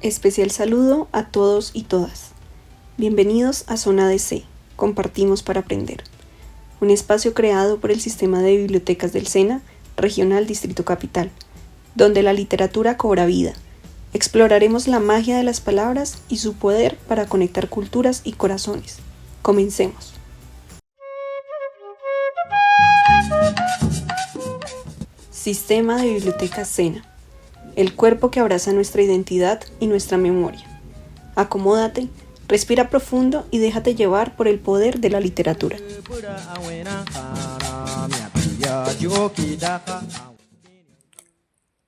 Especial saludo a todos y todas. Bienvenidos a Zona DC, Compartimos para Aprender, un espacio creado por el Sistema de Bibliotecas del SENA, Regional Distrito Capital, donde la literatura cobra vida. Exploraremos la magia de las palabras y su poder para conectar culturas y corazones. Comencemos. Sistema de Bibliotecas SENA, el cuerpo que abraza nuestra identidad y nuestra memoria. Acomódate, respira profundo y déjate llevar por el poder de la literatura.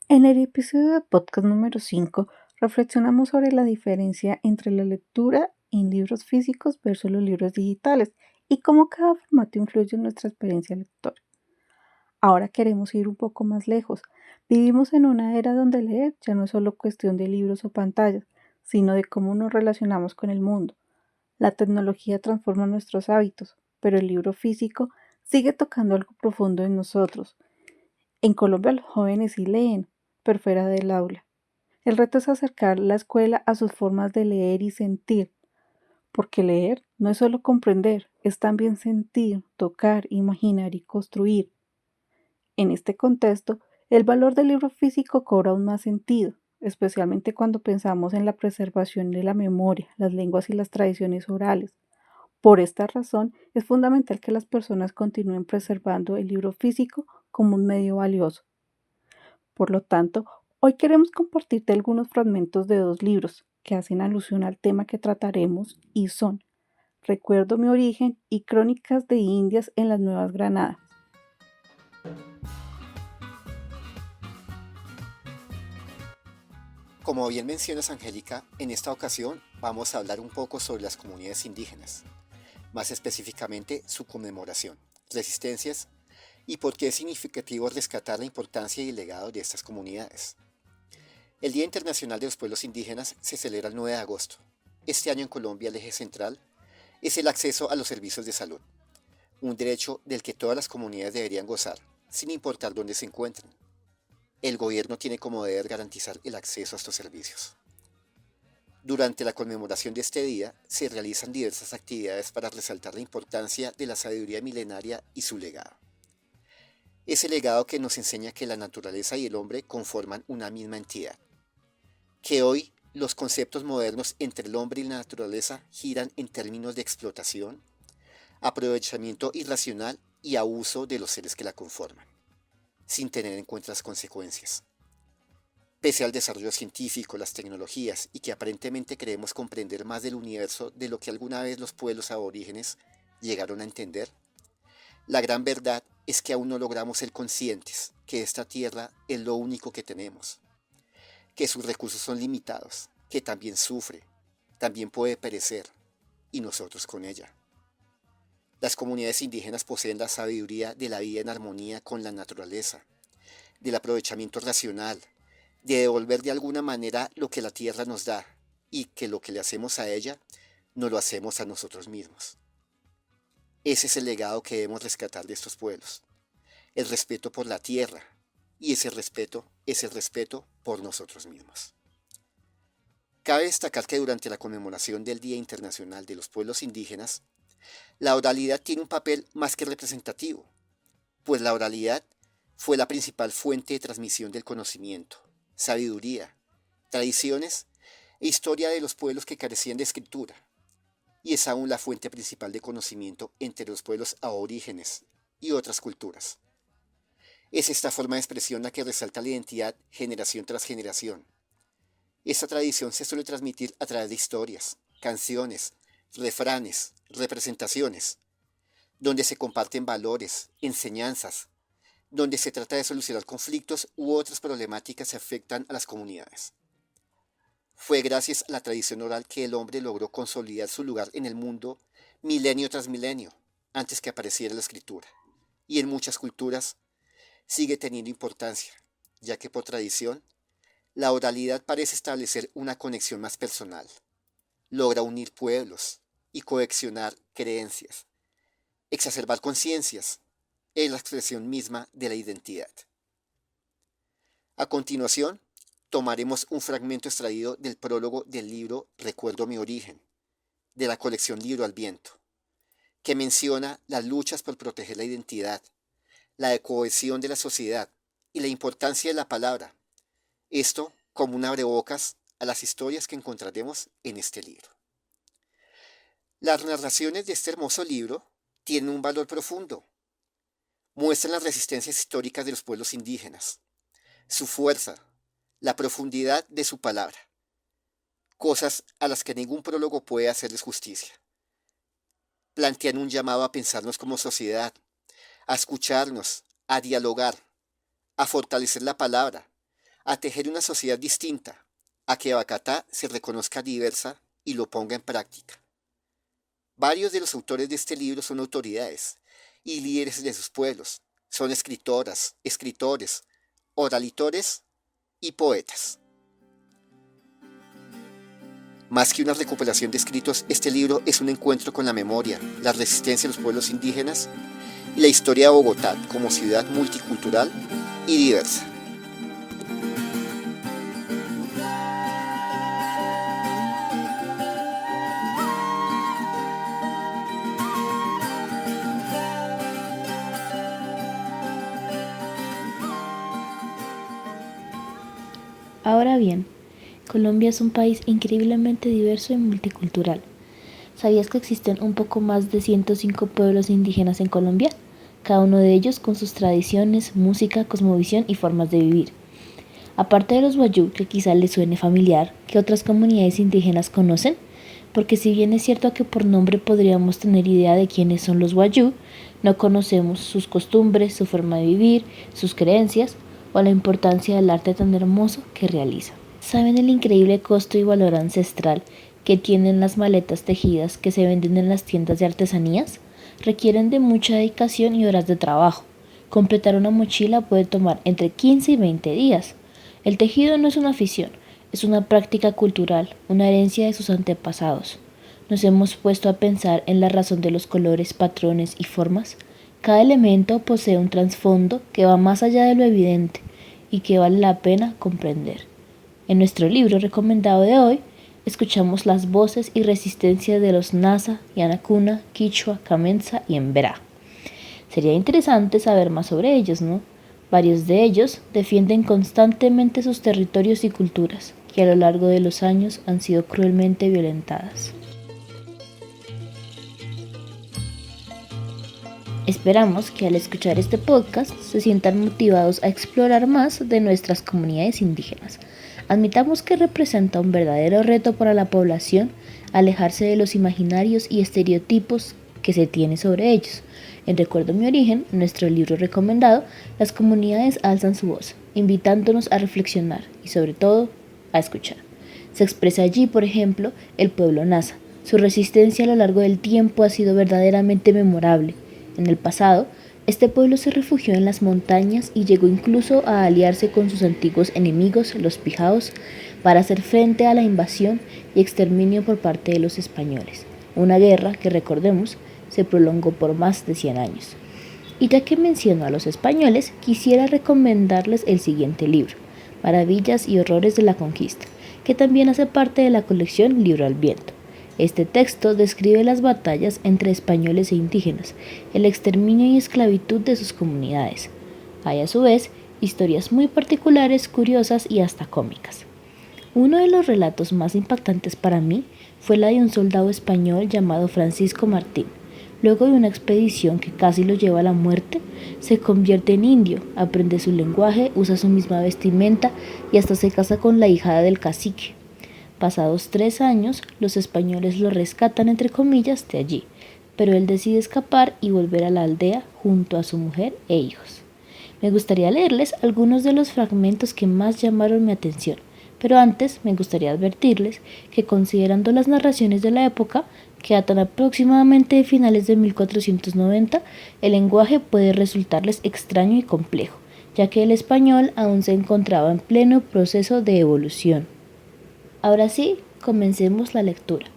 En el episodio de podcast número 5, reflexionamos sobre la diferencia entre la lectura en libros físicos versus los libros digitales y cómo cada formato influye en nuestra experiencia lectora. Ahora queremos ir un poco más lejos. Vivimos en una era donde leer ya no es solo cuestión de libros o pantallas, sino de cómo nos relacionamos con el mundo. La tecnología transforma nuestros hábitos, pero el libro físico sigue tocando algo profundo en nosotros. En Colombia los jóvenes sí leen, pero fuera del aula. El reto es acercar la escuela a sus formas de leer y sentir, porque leer no es solo comprender, es también sentir, tocar, imaginar y construir. En este contexto, el valor del libro físico cobra aún más sentido, especialmente cuando pensamos en la preservación de la memoria, las lenguas y las tradiciones orales. Por esta razón, es fundamental que las personas continúen preservando el libro físico como un medio valioso. Por lo tanto, hoy queremos compartirte algunos fragmentos de dos libros que hacen alusión al tema que trataremos y son Recuerdo mi origen y Crónicas de Indias en las Nuevas Granadas. Como bien mencionas, Angélica, en esta ocasión vamos a hablar un poco sobre las comunidades indígenas, más específicamente su conmemoración, resistencias y por qué es significativo rescatar la importancia y el legado de estas comunidades. El Día Internacional de los Pueblos Indígenas se celebra el 9 de agosto. Este año en Colombia el eje central es el acceso a los servicios de salud, un derecho del que todas las comunidades deberían gozar, sin importar dónde se encuentren. El gobierno tiene como deber garantizar el acceso a estos servicios. Durante la conmemoración de este día se realizan diversas actividades para resaltar la importancia de la sabiduría milenaria y su legado. Ese legado que nos enseña que la naturaleza y el hombre conforman una misma entidad. Que hoy los conceptos modernos entre el hombre y la naturaleza giran en términos de explotación, aprovechamiento irracional y abuso de los seres que la conforman, sin tener en cuenta las consecuencias. Pese al desarrollo científico, las tecnologías y que aparentemente creemos comprender más del universo de lo que alguna vez los pueblos aborígenes llegaron a entender, la gran verdad es que aún no logramos ser conscientes que esta tierra es lo único que tenemos, que sus recursos son limitados, que también sufre, también puede perecer, y nosotros con ella. Las comunidades indígenas poseen la sabiduría de la vida en armonía con la naturaleza, del aprovechamiento racional, de devolver de alguna manera lo que la tierra nos da y que lo que le hacemos a ella, no lo hacemos a nosotros mismos. Ese es el legado que debemos rescatar de estos pueblos, el respeto por la tierra, y ese respeto es el respeto por nosotros mismos. Cabe destacar que durante la conmemoración del Día Internacional de los Pueblos Indígenas, la oralidad tiene un papel más que representativo, pues la oralidad fue la principal fuente de transmisión del conocimiento, sabiduría, tradiciones e historia de los pueblos que carecían de escritura, y es aún la fuente principal de conocimiento entre los pueblos aborígenes y otras culturas. Es esta forma de expresión la que resalta la identidad generación tras generación. Esta tradición se suele transmitir a través de historias, canciones, refranes, representaciones, donde se comparten valores, enseñanzas, donde se trata de solucionar conflictos u otras problemáticas que afectan a las comunidades. Fue gracias a la tradición oral que el hombre logró consolidar su lugar en el mundo milenio tras milenio, antes que apareciera la escritura, y en muchas culturas sigue teniendo importancia, ya que por tradición, la oralidad parece establecer una conexión más personal, logra unir pueblos y coleccionar creencias, exacerbar conciencias, es la expresión misma de la identidad. A continuación, tomaremos un fragmento extraído del prólogo del libro Recuerdo mi origen, de la colección Libro al Viento, que menciona las luchas por proteger la identidad, la cohesión de la sociedad y la importancia de la palabra, esto como un abrebocas a las historias que encontraremos en este libro. Las narraciones de este hermoso libro tienen un valor profundo. Muestran las resistencias históricas de los pueblos indígenas, su fuerza, la profundidad de su palabra, cosas a las que ningún prólogo puede hacerles justicia. Plantean un llamado a pensarnos como sociedad, a escucharnos, a dialogar, a fortalecer la palabra, a tejer una sociedad distinta, a que Bacatá se reconozca diversa y lo ponga en práctica. Varios de los autores de este libro son autoridades y líderes de sus pueblos. Son escritoras, escritores, oralitores y poetas. Más que una recuperación de escritos, este libro es un encuentro con la memoria, la resistencia de los pueblos indígenas y la historia de Bogotá como ciudad multicultural y diversa. Ahora bien, Colombia es un país increíblemente diverso y multicultural. ¿Sabías que existen un poco más de 105 pueblos indígenas en Colombia? Cada uno de ellos con sus tradiciones, música, cosmovisión y formas de vivir. Aparte de los wayuu, que quizá les suene familiar, ¿qué otras comunidades indígenas conocen? Porque si bien es cierto que por nombre podríamos tener idea de quiénes son los wayuu, no conocemos sus costumbres, su forma de vivir, sus creencias o la importancia del arte tan hermoso que realiza. ¿Saben el increíble costo y valor ancestral que tienen las maletas tejidas que se venden en las tiendas de artesanías? Requieren de mucha dedicación y horas de trabajo. Completar una mochila puede tomar entre 15 y 20 días. El tejido no es una afición, es una práctica cultural, una herencia de sus antepasados. ¿Nos hemos puesto a pensar en la razón de los colores, patrones y formas? Cada elemento posee un trasfondo que va más allá de lo evidente y que vale la pena comprender. En nuestro libro recomendado de hoy, escuchamos las voces y resistencias de los Nasa, Yanacuna, Quichua, Camenza y Emberá. Sería interesante saber más sobre ellos, ¿no? Varios de ellos defienden constantemente sus territorios y culturas, que a lo largo de los años han sido cruelmente violentadas. Esperamos que al escuchar este podcast se sientan motivados a explorar más de nuestras comunidades indígenas. Admitamos que representa un verdadero reto para la población alejarse de los imaginarios y estereotipos que se tiene sobre ellos. En Recuerdo mi origen, nuestro libro recomendado, las comunidades alzan su voz, invitándonos a reflexionar y sobre todo a escuchar. Se expresa allí, por ejemplo, el pueblo Nasa. Su resistencia a lo largo del tiempo ha sido verdaderamente memorable. En el pasado, este pueblo se refugió en las montañas y llegó incluso a aliarse con sus antiguos enemigos, los pijaos, para hacer frente a la invasión y exterminio por parte de los españoles. Una guerra que, recordemos, se prolongó por más de 100 años. Y ya que menciono a los españoles, quisiera recomendarles el siguiente libro, Maravillas y Horrores de la Conquista, que también hace parte de la colección Libro al Viento. Este texto describe las batallas entre españoles e indígenas, el exterminio y esclavitud de sus comunidades. Hay a su vez historias muy particulares, curiosas y hasta cómicas. Uno de los relatos más impactantes para mí fue la de un soldado español llamado Francisco Martín. Luego de una expedición que casi lo lleva a la muerte, se convierte en indio, aprende su lenguaje, usa su misma vestimenta y hasta se casa con la hijada del cacique. Pasados 3 años, los españoles lo rescatan entre comillas de allí, pero él decide escapar y volver a la aldea junto a su mujer e hijos. Me gustaría leerles algunos de los fragmentos que más llamaron mi atención, pero antes me gustaría advertirles que considerando las narraciones de la época, que datan aproximadamente de finales de 1490, el lenguaje puede resultarles extraño y complejo, ya que el español aún se encontraba en pleno proceso de evolución. Ahora sí, comencemos la lectura.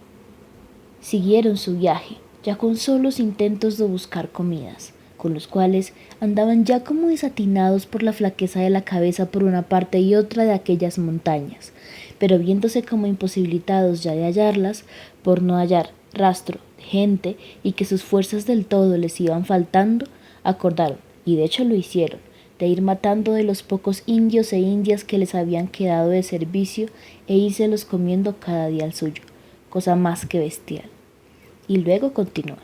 Siguieron su viaje, ya con solos intentos de buscar comidas. con los cuales andaban ya como desatinados por la flaqueza de la cabeza por una parte y otra de aquellas montañas, pero viéndose como imposibilitados ya de hallarlas, por no hallar rastro de gente y que sus fuerzas del todo les iban faltando, acordaron, y de hecho lo hicieron, de ir matando de los pocos indios e indias que les habían quedado de servicio e írselos comiendo cada día al suyo, cosa más que bestial. Y luego continúa.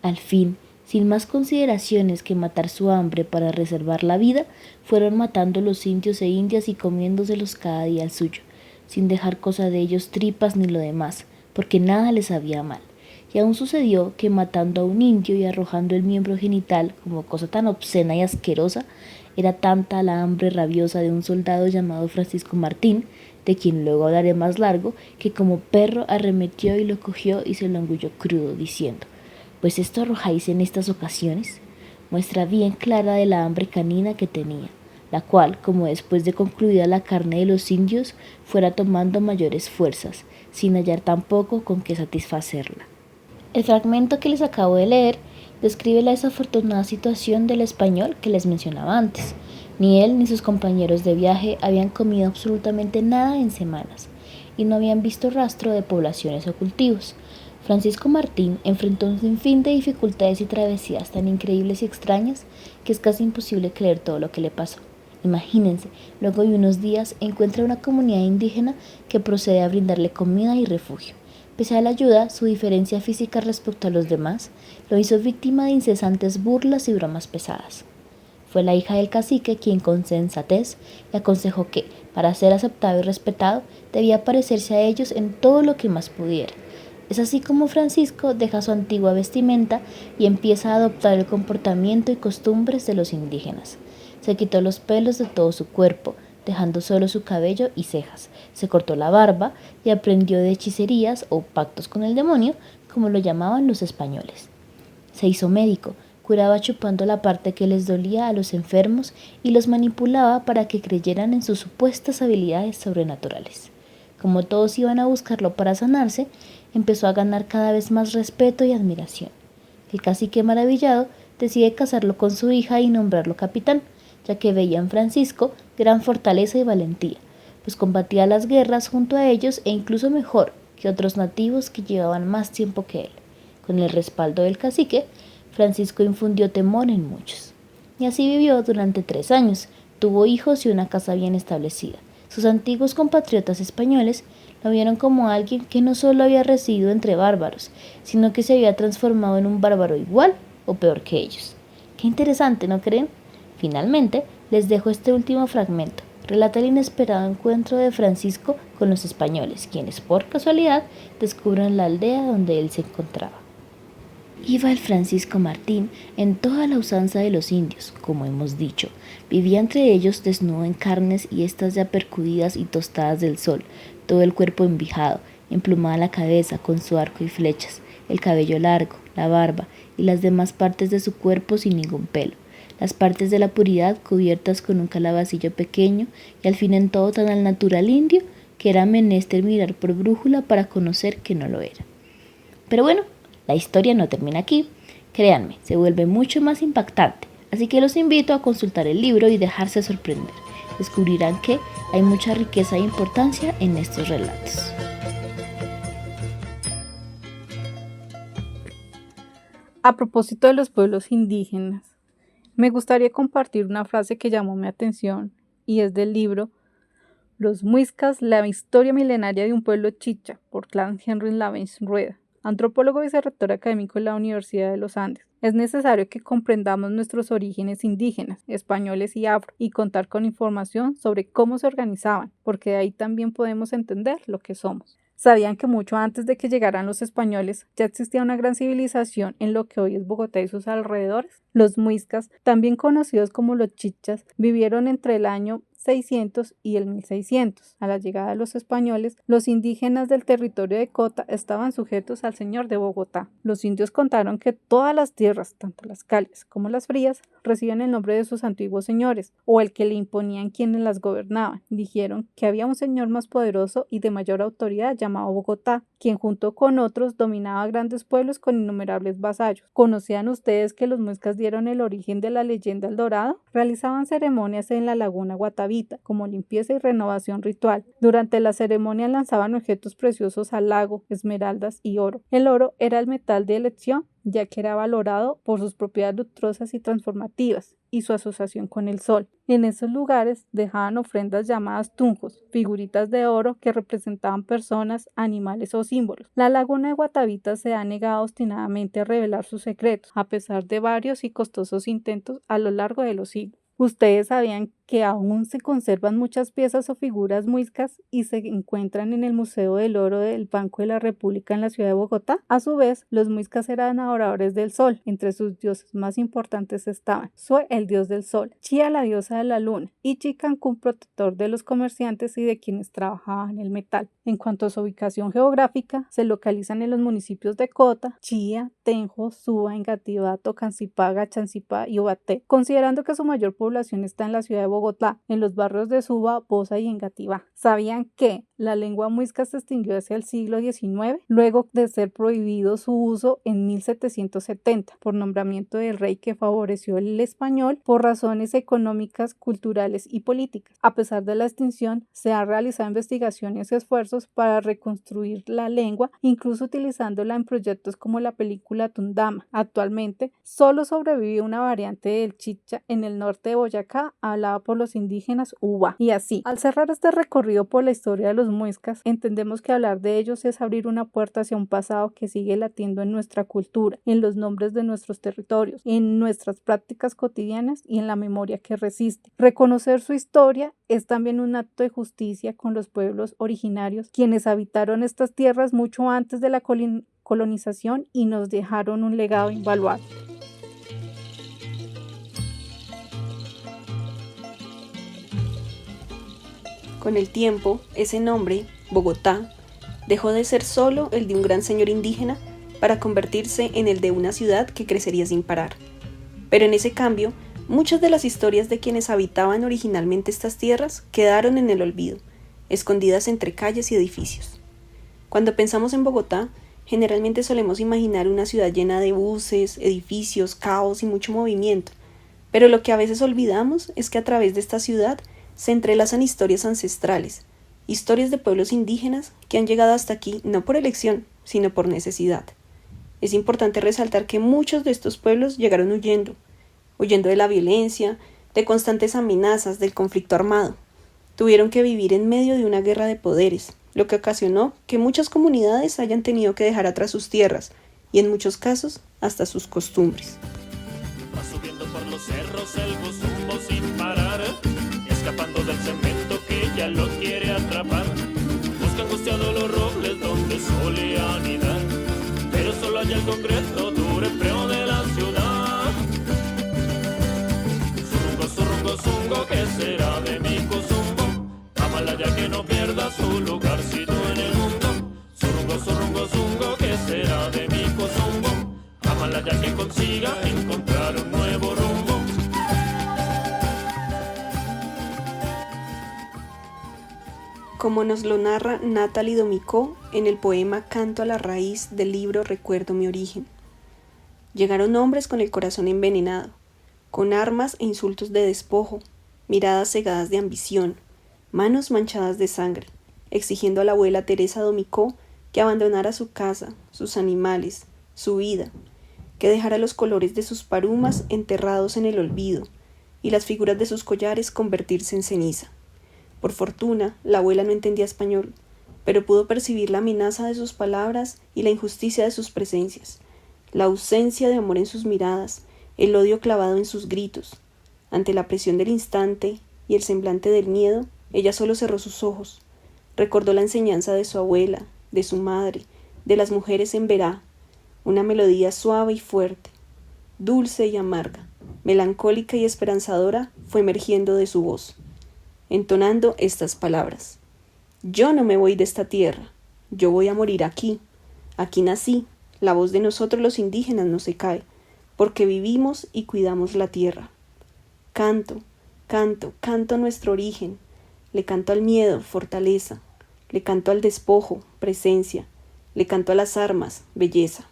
Al fin, sin más consideraciones que matar su hambre para reservar la vida, fueron matando los indios e indias y comiéndoselos cada día al suyo, sin dejar cosa de ellos tripas ni lo demás, porque nada les sabía mal. Y aún sucedió que matando a un indio y arrojando el miembro genital como cosa tan obscena y asquerosa, era tanta la hambre rabiosa de un soldado llamado Francisco Martín, de quien luego hablaré más largo, que como perro arremetió y lo cogió y se lo engulló crudo, diciendo: «Pues esto arrojáis en estas ocasiones», muestra bien clara de la hambre canina que tenía, la cual, como después de concluida la carne de los indios, fuera tomando mayores fuerzas, sin hallar tampoco con qué satisfacerla. El fragmento que les acabo de leer describe la desafortunada situación del español que les mencionaba antes. Ni él ni sus compañeros de viaje habían comido absolutamente nada en semanas y no habían visto rastro de poblaciones o cultivos. Francisco Martín enfrentó un sinfín de dificultades y travesías tan increíbles y extrañas que es casi imposible creer todo lo que le pasó. Imagínense, luego de unos días encuentra una comunidad indígena que procede a brindarle comida y refugio. Pese a la ayuda, su diferencia física respecto a los demás lo hizo víctima de incesantes burlas y bromas pesadas. Fue la hija del cacique quien con sensatez le aconsejó que, para ser aceptado y respetado, debía parecerse a ellos en todo lo que más pudiera. Es así como Francisco deja su antigua vestimenta y empieza a adoptar el comportamiento y costumbres de los indígenas. Se quitó los pelos de todo su cuerpo, dejando solo su cabello y cejas. Se cortó la barba y aprendió de hechicerías o pactos con el demonio, como lo llamaban los españoles. Se hizo médico, curaba chupando la parte que les dolía a los enfermos y los manipulaba para que creyeran en sus supuestas habilidades sobrenaturales. Como todos iban a buscarlo para sanarse, empezó a ganar cada vez más respeto y admiración. El cacique, maravillado, decide casarlo con su hija y nombrarlo capitán, ya que veía en Francisco gran fortaleza y valentía, pues combatía las guerras junto a ellos e incluso mejor que otros nativos que llevaban más tiempo que él. Con el respaldo del cacique, Francisco infundió temor en muchos. Y así vivió durante 3 años, tuvo hijos y una casa bien establecida. Sus antiguos compatriotas españoles lo vieron como alguien que no solo había residido entre bárbaros, sino que se había transformado en un bárbaro igual o peor que ellos. Qué interesante, ¿no creen? Finalmente, les dejo este último fragmento. Relata el inesperado encuentro de Francisco con los españoles, quienes por casualidad descubren la aldea donde él se encontraba. Iba el Francisco Martín en toda la usanza de los indios, como hemos dicho. Vivía entre ellos desnudo en carnes y estas ya percudidas y tostadas del sol, todo el cuerpo envijado, emplumada la cabeza con su arco y flechas, el cabello largo, la barba y las demás partes de su cuerpo sin ningún pelo. Las partes de la puridad cubiertas con un calabacillo pequeño y al fin en todo tan al natural indio que era menester mirar por brújula para conocer que no lo era. Pero bueno, la historia no termina aquí. Créanme, se vuelve mucho más impactante, así que los invito a consultar el libro y dejarse sorprender. Descubrirán que hay mucha riqueza e importancia en estos relatos. A propósito de los pueblos indígenas, me gustaría compartir una frase que llamó mi atención y es del libro Los Muiscas, la historia milenaria de un pueblo chicha, por Clarence Henry Lavens Rueda, antropólogo y vicerrector académico de la Universidad de los Andes. Es necesario que comprendamos nuestros orígenes indígenas, españoles y afro, y contar con información sobre cómo se organizaban, porque de ahí también podemos entender lo que somos. ¿Sabían que mucho antes de que llegaran los españoles ya existía una gran civilización en lo que hoy es Bogotá y sus alrededores? Los muiscas, también conocidos como los chichas, vivieron entre el año 600 y el 1600. A la llegada de los españoles, los indígenas del territorio de Cota estaban sujetos al señor de Bogotá. Los indios contaron que todas las tierras, tanto las cálidas como las frías, recibían el nombre de sus antiguos señores, o el que le imponían quienes las gobernaban. Dijeron que había un señor más poderoso y de mayor autoridad llamado Bogotá, quien junto con otros dominaba grandes pueblos con innumerables vasallos. ¿Conocían ustedes que los muiscas dieron el origen de la leyenda El Dorado, realizaban ceremonias en la laguna Guatavita, como limpieza y renovación ritual. Durante la ceremonia lanzaban objetos preciosos al lago, esmeraldas y oro. El oro era el metal de elección, ya que era valorado por sus propiedades lustrosas y transformativas, y su asociación con el sol. En esos lugares dejaban ofrendas llamadas tunjos, figuritas de oro que representaban personas, animales o símbolos. La laguna de Guatavita se ha negado obstinadamente a revelar sus secretos, a pesar de varios y costosos intentos a lo largo de los siglos. ¿Ustedes sabían que aún se conservan muchas piezas o figuras muiscas y se encuentran en el Museo del Oro del Banco de la República en la ciudad de Bogotá? A su vez, los muiscas eran adoradores del sol. Entre sus dioses más importantes estaban Sue, el dios del sol, Chía, la diosa de la luna, y Chicancún, protector de los comerciantes y de quienes trabajaban el metal. En cuanto a su ubicación geográfica, se localizan en los municipios de Cota, Chía, Tenjo, Suba, Engativá, Tocancipá, Chancipá y Obaté, considerando que su mayor población está en la ciudad de Bogotá, en los barrios de Suba, Bosa y Engativá. ¿Sabían que la lengua muisca se extinguió hacia el siglo XIX, luego de ser prohibido su uso en 1770, por nombramiento del rey que favoreció el español por razones económicas, culturales y políticas? A pesar de la extinción, se han realizado investigaciones y esfuerzos para reconstruir la lengua, incluso utilizándola en proyectos como la película Tundama. Actualmente, solo sobrevive una variante del chicha en el norte de Boyacá, hablada por los indígenas Uba. Y así, al cerrar este recorrido por la historia de los muiscas, entendemos que hablar de ellos es abrir una puerta hacia un pasado que sigue latiendo en nuestra cultura, en los nombres de nuestros territorios, en nuestras prácticas cotidianas y en la memoria que resiste. Reconocer su historia es también un acto de justicia con los pueblos originarios, quienes habitaron estas tierras mucho antes de la colonización y nos dejaron un legado invaluable. Con el tiempo, ese nombre, Bogotá, dejó de ser solo el de un gran señor indígena para convertirse en el de una ciudad que crecería sin parar. Pero en ese cambio, muchas de las historias de quienes habitaban originalmente estas tierras quedaron en el olvido, escondidas entre calles y edificios. Cuando pensamos en Bogotá, generalmente solemos imaginar una ciudad llena de buses, edificios, caos y mucho movimiento, pero lo que a veces olvidamos es que a través de esta ciudad se entrelazan historias ancestrales, historias de pueblos indígenas que han llegado hasta aquí no por elección, sino por necesidad. Es importante resaltar que muchos de estos pueblos llegaron huyendo de la violencia, de constantes amenazas, del conflicto armado. Tuvieron que vivir en medio de una guerra de poderes, lo que ocasionó que muchas comunidades hayan tenido que dejar atrás sus tierras y en muchos casos hasta sus costumbres. Va subiendo por los cerros el Gozumbo sin parar, escapando del cemento que ya lo quiere atrapar. Busca angustiado los robles donde solía anidar, pero solo hay el concreto duro empleo de la ciudad. Zurrungo, zungo, ¿qué será de mi Gozumbo? Amala ya que no pierda su lugarcito en el mundo. Zurrungo, zungo, ¿qué será de mi Gozumbo? Amala ya que consiga encontrar un nuevo rumbo. Como nos lo narra Natalie Domicó en el poema Canto a la raíz del libro Recuerdo mi origen. Llegaron hombres con el corazón envenenado, con armas e insultos de despojo, miradas cegadas de ambición, manos manchadas de sangre, exigiendo a la abuela Teresa Domicó que abandonara su casa, sus animales, su vida, que dejara los colores de sus parumas enterrados en el olvido y las figuras de sus collares convertirse en ceniza. Por fortuna, la abuela no entendía español, pero pudo percibir la amenaza de sus palabras y la injusticia de sus presencias, la ausencia de amor en sus miradas, el odio clavado en sus gritos. Ante la presión del instante y el semblante del miedo, ella solo cerró sus ojos. Recordó la enseñanza de su abuela, de su madre, de las mujeres en Verá, una melodía suave y fuerte, dulce y amarga, melancólica y esperanzadora, fue emergiendo de su voz, entonando estas palabras: yo no me voy de esta tierra, yo voy a morir aquí, aquí nací, la voz de nosotros los indígenas no se cae, porque vivimos y cuidamos la tierra. Canto, canto, canto nuestro origen, le canto al miedo, fortaleza, le canto al despojo, presencia, le canto a las armas, belleza.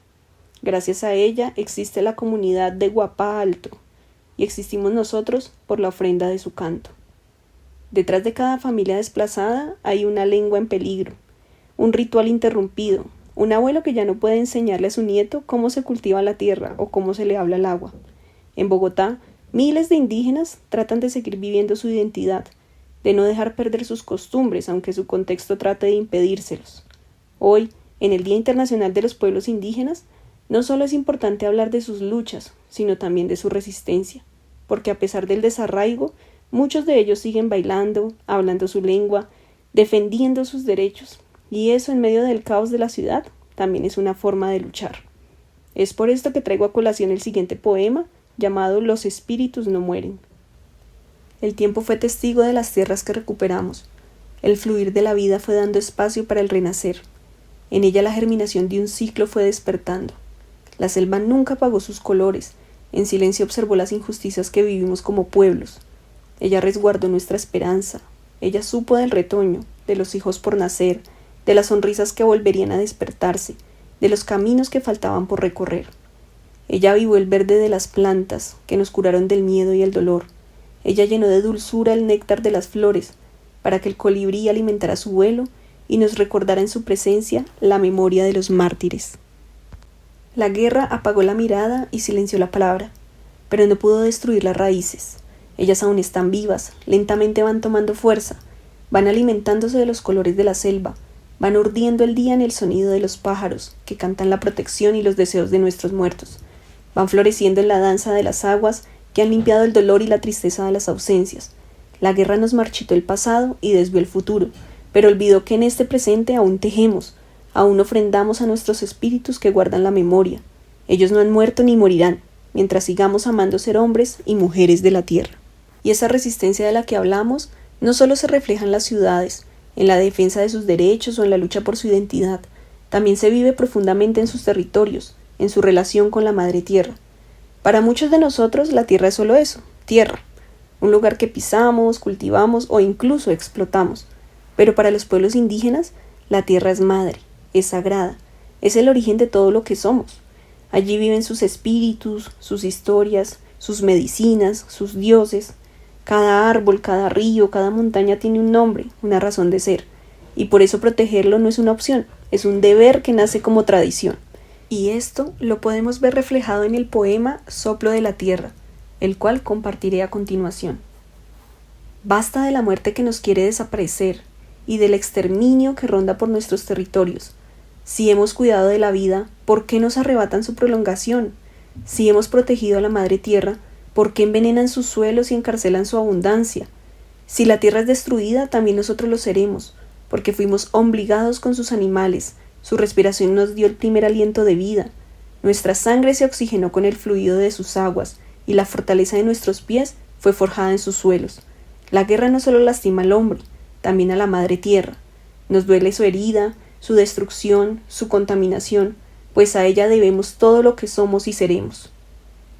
Gracias a ella existe la comunidad de Guapá Alto y existimos nosotros por la ofrenda de su canto. Detrás de cada familia desplazada hay una lengua en peligro, un ritual interrumpido, un abuelo que ya no puede enseñarle a su nieto cómo se cultiva la tierra o cómo se le habla al agua. En Bogotá, miles de indígenas tratan de seguir viviendo su identidad, de no dejar perder sus costumbres, aunque su contexto trate de impedírselos. Hoy, en el Día Internacional de los Pueblos Indígenas, no solo es importante hablar de sus luchas, sino también de su resistencia, porque a pesar del desarraigo, muchos de ellos siguen bailando, hablando su lengua, defendiendo sus derechos, y eso en medio del caos de la ciudad también es una forma de luchar. Es por esto que traigo a colación el siguiente poema, llamado Los espíritus no mueren. El tiempo fue testigo de las tierras que recuperamos. El fluir de la vida fue dando espacio para el renacer. En ella la germinación de un ciclo fue despertando. La selva nunca apagó sus colores. En silencio observó las injusticias que vivimos como pueblos. Ella resguardó nuestra esperanza. Ella supo del retoño, de los hijos por nacer, de las sonrisas que volverían a despertarse, de los caminos que faltaban por recorrer. Ella avivó el verde de las plantas, que nos curaron del miedo y el dolor. Ella llenó de dulzura el néctar de las flores, para que el colibrí alimentara su vuelo y nos recordara en su presencia la memoria de los mártires. La guerra apagó la mirada y silenció la palabra, pero no pudo destruir las raíces. Ellas aún están vivas, lentamente van tomando fuerza, van alimentándose de los colores de la selva, van urdiendo el día en el sonido de los pájaros, que cantan la protección y los deseos de nuestros muertos, van floreciendo en la danza de las aguas que han limpiado el dolor y la tristeza de las ausencias. La guerra nos marchitó el pasado y desvió el futuro, pero olvidó que en este presente aún tejemos, aún ofrendamos a nuestros espíritus que guardan la memoria. Ellos no han muerto ni morirán, mientras sigamos amando ser hombres y mujeres de la tierra. Y esa resistencia de la que hablamos no solo se refleja en las ciudades, en la defensa de sus derechos o en la lucha por su identidad, también se vive profundamente en sus territorios, en su relación con la madre tierra. Para muchos de nosotros la tierra es solo eso, tierra, un lugar que pisamos, cultivamos o incluso explotamos. Pero para los pueblos indígenas, la tierra es madre, es sagrada, es el origen de todo lo que somos. Allí viven sus espíritus, sus historias, sus medicinas, sus dioses. Cada árbol, cada río, cada montaña tiene un nombre, una razón de ser, y por eso protegerlo no es una opción, es un deber que nace como tradición. Y esto lo podemos ver reflejado en el poema Soplo de la Tierra, el cual compartiré a continuación. Basta de la muerte que nos quiere desaparecer y del exterminio que ronda por nuestros territorios. Si hemos cuidado de la vida, ¿por qué nos arrebatan su prolongación? Si hemos protegido a la madre tierra, ¿por qué envenenan sus suelos y encarcelan su abundancia? Si la tierra es destruida, también nosotros lo seremos, porque fuimos obligados con sus animales, su respiración nos dio el primer aliento de vida, nuestra sangre se oxigenó con el fluido de sus aguas, y la fortaleza de nuestros pies fue forjada en sus suelos. La guerra no solo lastima al hombre, también a la madre tierra. Nos duele su herida, su destrucción, su contaminación, pues a ella debemos todo lo que somos y seremos.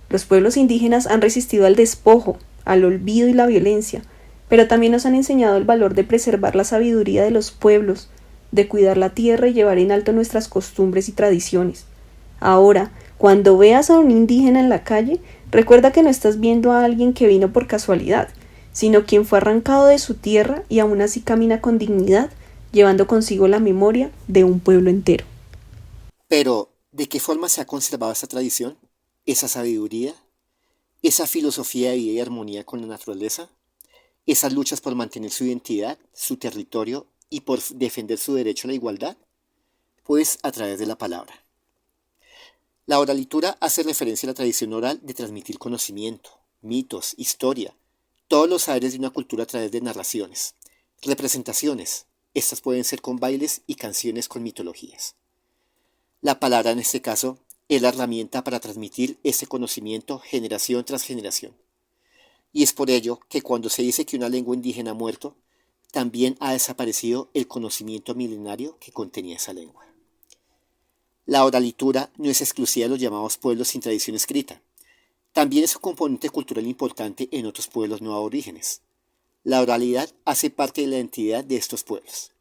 Los pueblos indígenas han resistido al despojo, al olvido y la violencia, pero también nos han enseñado el valor de preservar la sabiduría de los pueblos, de cuidar la tierra y llevar en alto nuestras costumbres y tradiciones. Ahora, cuando veas a un indígena en la calle, recuerda que no estás viendo a alguien que vino por casualidad, sino quien fue arrancado de su tierra y aún así camina con dignidad, llevando consigo la memoria de un pueblo entero. Pero, ¿de qué forma se ha conservado esa tradición, esa sabiduría, esa filosofía de vida y armonía con la naturaleza, esas luchas por mantener su identidad, su territorio y por defender su derecho a la igualdad? Pues a través de la palabra. La oralitura hace referencia a la tradición oral de transmitir conocimiento, mitos, historia, todos los saberes de una cultura a través de narraciones, representaciones. Estas pueden ser con bailes y canciones con mitologías. La palabra en este caso es la herramienta para transmitir ese conocimiento generación tras generación. Y es por ello que cuando se dice que una lengua indígena ha muerto, también ha desaparecido el conocimiento milenario que contenía esa lengua. La oralitura no es exclusiva de los llamados pueblos sin tradición escrita. También es un componente cultural importante en otros pueblos no aborígenes. La oralidad hace parte de la identidad de estos pueblos.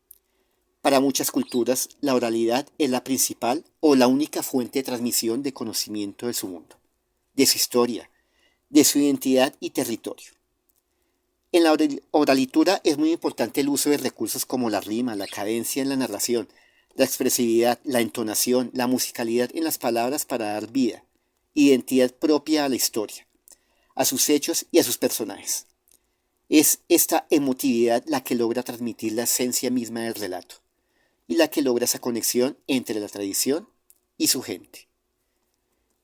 Para muchas culturas, la oralidad es la principal o la única fuente de transmisión de conocimiento de su mundo, de su historia, de su identidad y territorio. En la oralitura es muy importante el uso de recursos como la rima, la cadencia en la narración, la expresividad, la entonación, la musicalidad en las palabras para dar vida, identidad propia a la historia, a sus hechos y a sus personajes. Es esta emotividad la que logra transmitir la esencia misma del relato y la que logra esa conexión entre la tradición y su gente.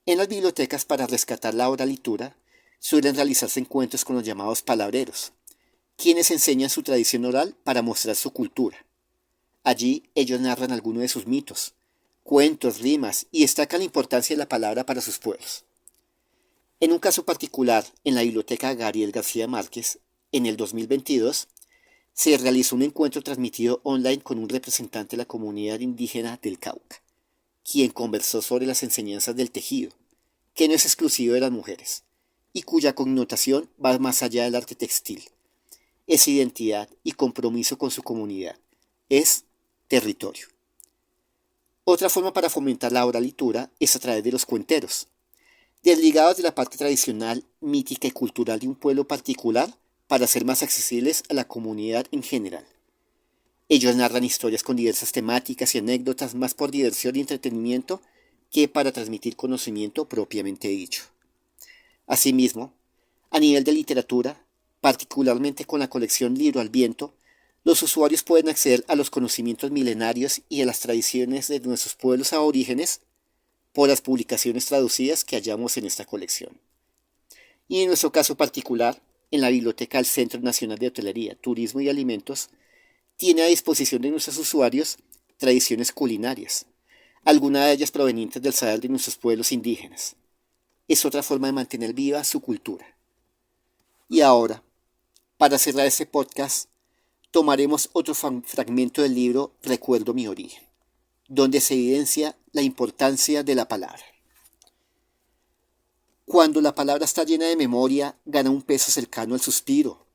En las bibliotecas, para rescatar la oralitura, suelen realizarse encuentros con los llamados palabreros, quienes enseñan su tradición oral para mostrar su cultura. Allí ellos narran algunos de sus mitos, cuentos, rimas y destacan la importancia de la palabra para sus pueblos. En un caso particular, en la Biblioteca Gabriel García Márquez, en el 2022, se realizó un encuentro transmitido online con un representante de la comunidad indígena del Cauca, quien conversó sobre las enseñanzas del tejido, que no es exclusivo de las mujeres, y cuya connotación va más allá del arte textil. Es identidad y compromiso con su comunidad. Es territorio. Otra forma para fomentar la oralitura es a través de los cuenteros, desligados de la parte tradicional, mítica y cultural de un pueblo particular para ser más accesibles a la comunidad en general. Ellos narran historias con diversas temáticas y anécdotas más por diversión y entretenimiento que para transmitir conocimiento propiamente dicho. Asimismo, a nivel de literatura, particularmente con la colección Libro al Viento, los usuarios pueden acceder a los conocimientos milenarios y a las tradiciones de nuestros pueblos aborígenes por las publicaciones traducidas que hallamos en esta colección. Y en nuestro caso particular, en la biblioteca del Centro Nacional de Hotelería, Turismo y Alimentos, tiene a disposición de nuestros usuarios tradiciones culinarias, algunas de ellas provenientes del saber de nuestros pueblos indígenas. Es otra forma de mantener viva su cultura. Y ahora, para cerrar este podcast, tomaremos otro fragmento del libro Recuerdo mi origen, donde se evidencia la importancia de la palabra. Cuando la palabra está llena de memoria, gana un peso cercano al suspiro,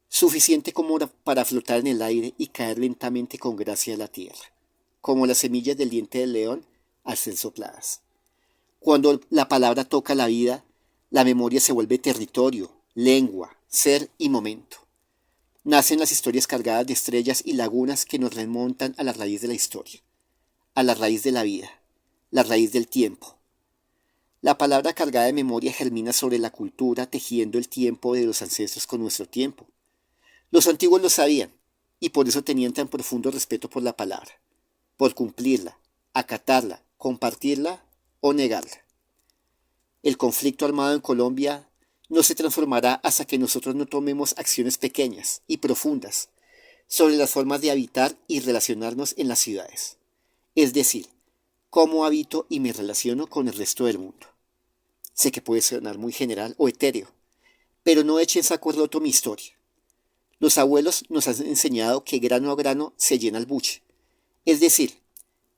suficiente como para flotar en el aire y caer lentamente con gracia a la tierra, como las semillas del diente del león al ser sopladas. Cuando la palabra toca la vida, la memoria se vuelve territorio, lengua, ser y momento. Nacen las historias cargadas de estrellas y lagunas que nos remontan a la raíz de la historia, a la raíz de la vida, la raíz del tiempo. La palabra cargada de memoria germina sobre la cultura, tejiendo el tiempo de los ancestros con nuestro tiempo. Los antiguos lo sabían, y por eso tenían tan profundo respeto por la palabra, por cumplirla, acatarla, compartirla o negarla. El conflicto armado en Colombia no se transformará hasta que nosotros no tomemos acciones pequeñas y profundas sobre las formas de habitar y relacionarnos en las ciudades, es decir, cómo habito y me relaciono con el resto del mundo. Sé que puede sonar muy general o etéreo, pero no echen saco roto mi historia. Los abuelos nos han enseñado que grano a grano se llena el buche, es decir,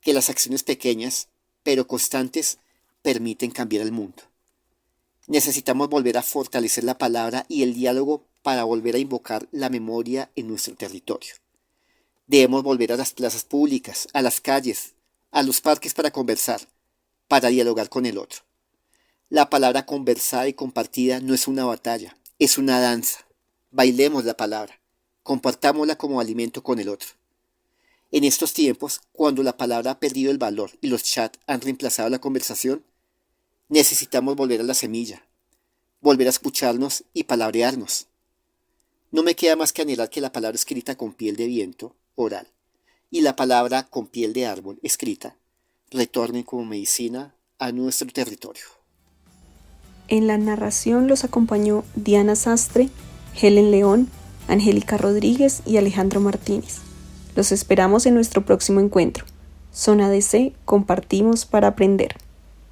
que las acciones pequeñas, pero constantes, permiten cambiar el mundo. Necesitamos volver a fortalecer la palabra y el diálogo para volver a invocar la memoria en nuestro territorio. Debemos volver a las plazas públicas, a las calles, a los parques para conversar, para dialogar con el otro. La palabra conversada y compartida no es una batalla, es una danza. Bailemos la palabra, compartámosla como alimento con el otro. En estos tiempos, cuando la palabra ha perdido el valor y los chats han reemplazado la conversación, necesitamos volver a la semilla, volver a escucharnos y palabrearnos. No me queda más que anhelar que la palabra escrita con piel de viento, oral, y la palabra con piel de árbol, escrita, retornen como medicina a nuestro territorio. En la narración los acompañó Diana Sastre, Helen León, Angélica Rodríguez y Alejandro Martínez. Los esperamos en nuestro próximo encuentro. Zona DC, compartimos para aprender.